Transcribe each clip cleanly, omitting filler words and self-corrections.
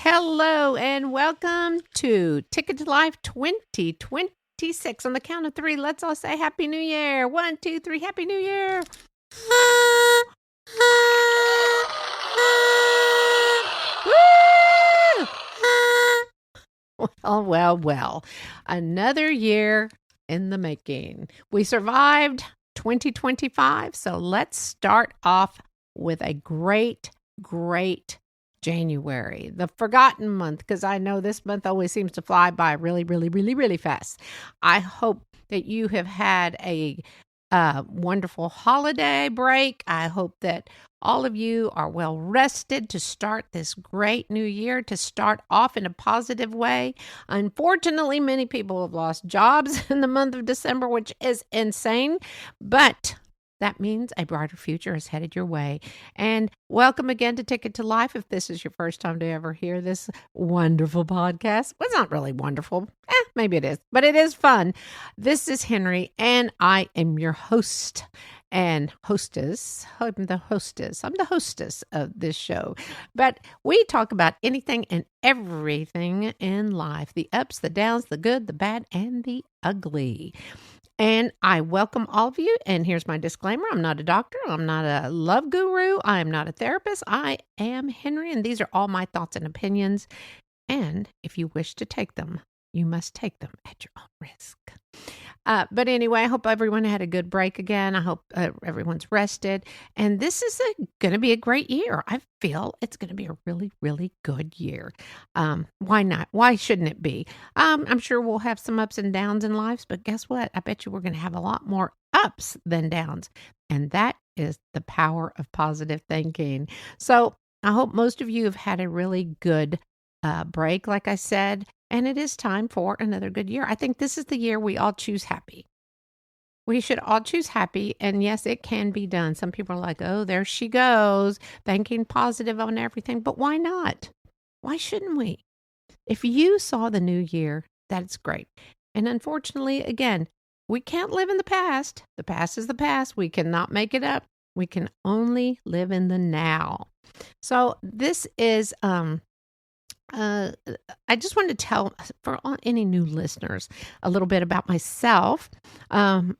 Hello and welcome to Ticket to Life 2026. On the count of three, let's all say Happy New Year. 1, 2, 3, Happy New Year. Well. Another year in the making. We survived 2025, so let's start off with a great January, the forgotten month, because I know this month always seems to fly by really fast. I hope that you have had a wonderful holiday break. I hope that all of you are well rested to start this great new year, to start off in a positive way. Unfortunately, many people have lost jobs in the month of December, which is insane, but that means a brighter future is headed your way. And welcome again to Ticket to Life. If this is your first time to ever hear this wonderful podcast, well, it's not really wonderful. Maybe it is, but it is fun. This is Henry, and I am your host and hostess. I'm the hostess of this show. But we talk about anything and everything in life, the ups, the downs, the good, the bad, and the ugly. And I welcome all of you. And here's my disclaimer. I'm not a doctor. I'm not a love guru. I am not a therapist. I am Henry, and these are all my thoughts and opinions. And if you wish to take them, you must take them at your own risk. But anyway, I hope everyone had a good break again. I hope everyone's rested. And this is going to be a great year. I feel it's going to be a really good year. Why not? Why shouldn't it be? I'm sure we'll have some ups and downs in lives, but guess what? I bet you we're going to have a lot more ups than downs. And that is the power of positive thinking. So I hope most of you have had a really good break, like I said. And it is time for another good year. I think this is the year we all choose happy. We should all choose happy. And yes, it can be done. Some people are like, oh, there she goes, thinking positive on everything. But why not? Why shouldn't we? If you saw the new year, that's great. And unfortunately, again, we can't live in the past. The past is the past. We cannot make it up. We can only live in the now. So this is... I just wanted to tell for any new listeners a little bit about myself. I'm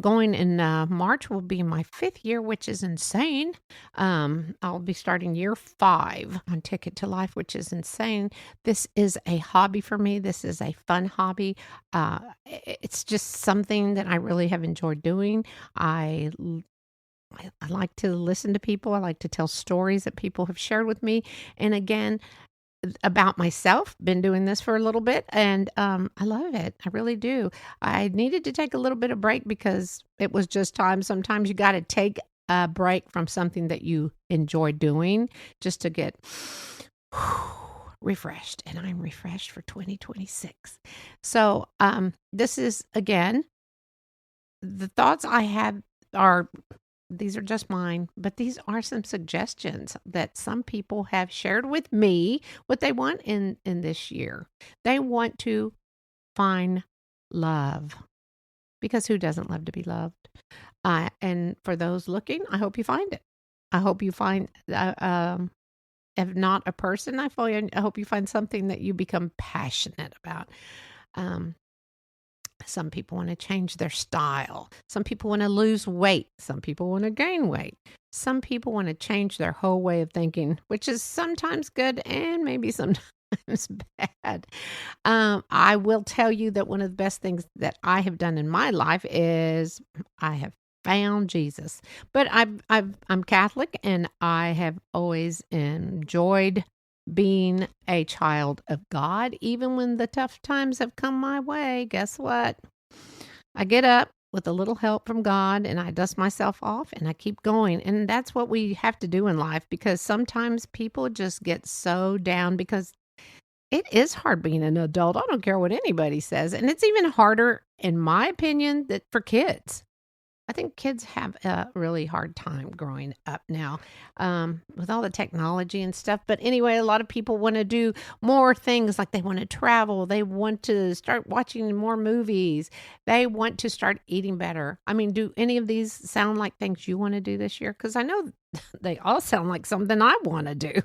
going in March will be my 5th year, which is insane. I'll be starting year 5 on Ticket to Life, which is insane. This is a hobby for me. This is a fun hobby. It's just something that I really have enjoyed doing. I like to listen to people. I like to tell stories that people have shared with me. And again, about myself, been doing this for a little bit, and I love it. I really do. I needed to take a little bit of break because it was just time. Sometimes you got to take a break from something that you enjoy doing just to get refreshed, and I'm refreshed for 2026. So this is, again, the thoughts I have are... These are just mine, but these are some suggestions that some people have shared with me what they want in this year. They want to find love, because who doesn't love to be loved? And for those looking, I hope you find it. I hope you find, if not a person, I hope you find something that you become passionate about. Some people want to change their style. Some people want to lose weight. Some people want to gain weight. Some people want to change their whole way of thinking, which is sometimes good and maybe sometimes bad. I will tell you that one of the best things that I have done in my life is I have found Jesus. But I'm Catholic, and I have always enjoyed being a child of God. Even when the tough times have come my way, guess what? I get up with a little help from God, and I dust myself off, and I keep going. And that's what we have to do in life, because sometimes people just get so down, because it is hard being an adult. I don't care what anybody says. And it's even harder, in my opinion, that for kids. I think kids have a really hard time growing up now with all the technology and stuff. But anyway, a lot of people want to do more things, like they want to travel. They want to start watching more movies. They want to start eating better. I mean, do any of these sound like things you want to do this year? Because I know they all sound like something I want to do.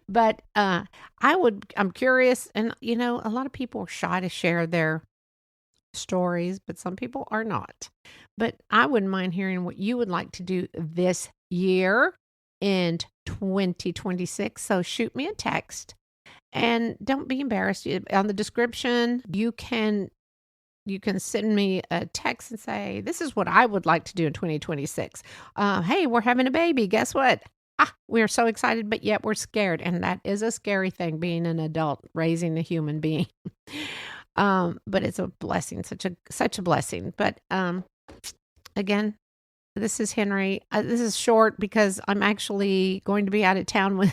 But I'm curious, and a lot of people are shy to share their stories, but some people are not. But I wouldn't mind hearing what you would like to do this year in 2026. So shoot me a text and don't be embarrassed. On the description, you can send me a text and say, this is what I would like to do in 2026. Hey, we're having a baby. Guess what? We're so excited, but yet we're scared. And that is a scary thing, being an adult, raising a human being. But it's a blessing, such a blessing. But again, this is Henry. This is short because I'm actually going to be out of town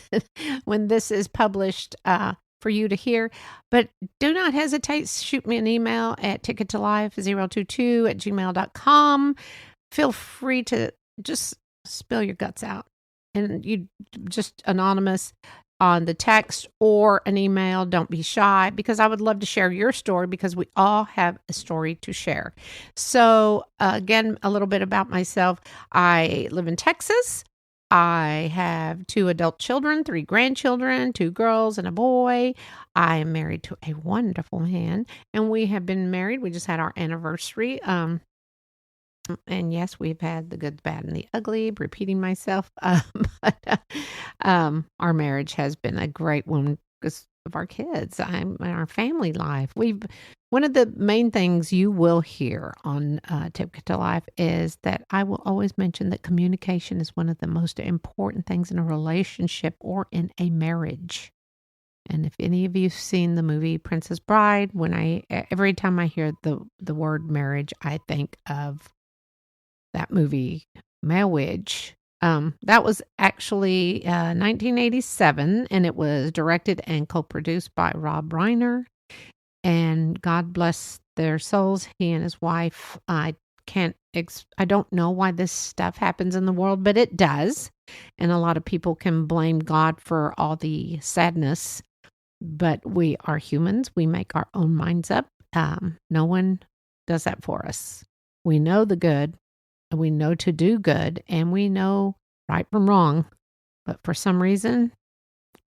when this is published for you to hear. But do not hesitate. Shoot me an email at tickettolife022@gmail.com. Feel free to just spill your guts out. And you just anonymous on the text or an email. Don't be shy, because I would love to share your story, because we all have a story to share. So again, a little bit about myself. I live in Texas. I have 2 adult children, 3 grandchildren, 2 girls and a boy. I am married to a wonderful man, and we have been married. We just had our anniversary. And yes, we've had the good, the bad, and the ugly, repeating myself. But our marriage has been a great one because of our kids and our family life. One of the main things you will hear on Ticket to Life is that I will always mention that communication is one of the most important things in a relationship or in a marriage. And if any of you've seen the movie Princess Bride, every time I hear the word marriage, I think of that movie, Marriage. That was actually 1987, and it was directed and co-produced by Rob Reiner. And God bless their souls, he and his wife. I don't know why this stuff happens in the world, but it does. And a lot of people can blame God for all the sadness, but we are humans. We make our own minds up. No one does that for us. We know the good. We know to do good, and we know right from wrong. But for some reason,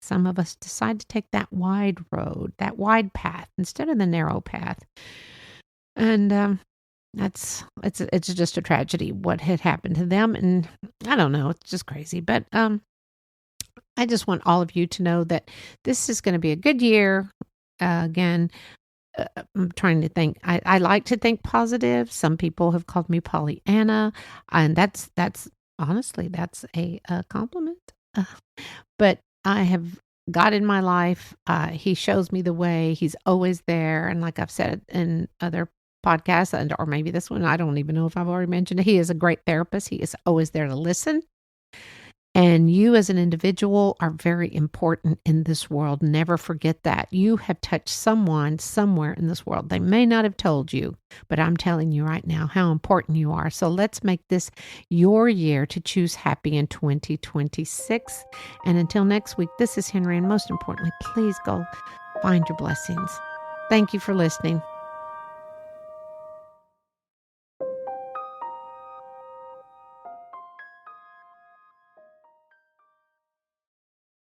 some of us decide to take that wide road, that wide path, instead of the narrow path. And it's just a tragedy what had happened to them. And I don't know, it's just crazy. But I just want all of you to know that this is going to be a good year. Again, I'm trying to think. I like to think positive. Some people have called me Pollyanna, and that's honestly, that's a compliment. But I have God in my life. He shows me the way. He's always there. And like I've said in other podcasts, or maybe this one, I don't even know if I've already mentioned it. He is a great therapist. He is always there to listen. And you as an individual are very important in this world. Never forget that. You have touched someone somewhere in this world. They may not have told you, but I'm telling you right now how important you are. So let's make this your year to choose happy in 2026. And until next week, this is Henry. And most importantly, please go find your blessings. Thank you for listening.